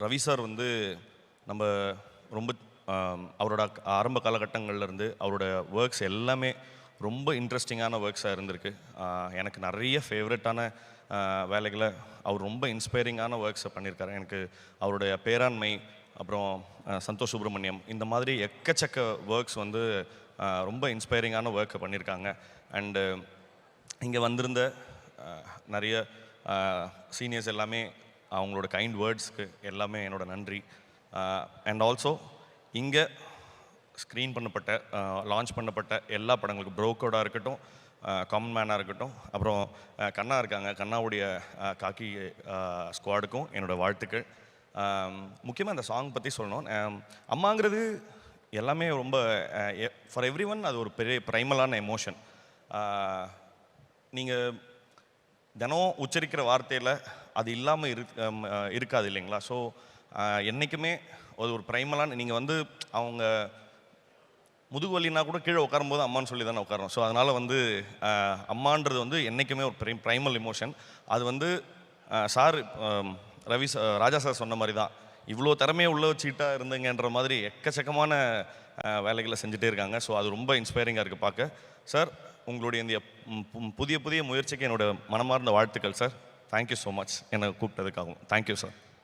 Ravi sir வந்து நம்ம ரொம்ப அவரோட ஆரம்ப காலகட்டங்கள்லேருந்து அவரோட ஒர்க்ஸ் எல்லாமே ரொம்ப இன்ட்ரெஸ்டிங்கான ஒர்க்ஸாக இருந்திருக்கு. எனக்கு நிறைய ஃபேவரட்டான வேலைகளை அவர் ரொம்ப இன்ஸ்பைரிங்கான ஒர்க்ஸை பண்ணியிருக்காரு. எனக்கு அவருடைய பேராண்மை, அப்புறம் சந்தோஷ் சுப்ரமணியம், இந்த மாதிரி எக்கச்சக்க ஒர்க்ஸ் வந்து ரொம்ப இன்ஸ்பைரிங்கான ஒர்க்கை பண்ணியிருக்காங்க. அண்டு இங்கே வந்திருந்த நிறைய சீனியர்ஸ் எல்லாமே அவங்களோட கைண்ட் வேர்ட்ஸ்க்கு எல்லாமே என்னோட நன்றி. அண்ட் ஆல்சோ இங்கே ஸ்க்ரீன் பண்ணப்பட்ட லான்ச் பண்ணப்பட்ட எல்லா படங்களுக்கும் ப்ரோக்கோடாக இருக்கட்டும், காமன் மேனாக இருக்கட்டும், அப்புறம் கண்ணா இருக்காங்க, கண்ணாவுடைய காக்கி ஸ்குவாடுக்கும் என்னோடய வாழ்த்துக்கள். முக்கியமாக இந்த சாங் பற்றி சொல்லணும். அம்மாங்கிறது எல்லாமே ரொம்ப ஃபார் எவ்ரி ஒன் அது ஒரு பெரிய ப்ரைமலான எமோஷன். நீங்கள் தினம் உச்சரிக்கிற வார்த்தையில் அது இல்லாமல் இருக்காது இல்லைங்களா? ஸோ என்றைக்குமே அது ஒரு ப்ரைமலான, நீங்கள் வந்து அவங்க முதுகு வலினா கூட கீழே உட்காரும்போது அம்மான்னு சொல்லி தானே உட்காரோம். ஸோ அதனால் வந்து அம்மான்றது வந்து என்றைக்குமே ஒரு ப்ரைமல் எமோஷன். அது வந்து சார் ராஜா சார் சொன்ன மாதிரி தான், இவ்வளோ திறமையை உள்ள வச்சுக்கிட்டா இருந்தீங்கன்ற மாதிரி எக்கச்சக்கமான வேலைகளை செஞ்சுட்டே இருக்காங்க. ஸோ அது ரொம்ப இன்ஸ்பைரிங்காக இருக்குது பார்க்க. சார், உங்களுடைய இந்த புதிய முயற்சிக்கு என்னோட மனமார்ந்த வாழ்த்துக்கள் சார். தேங்க்யூ ஸோ மச் என்னை கூப்பிட்டதுக்காகவும். Thank you sir.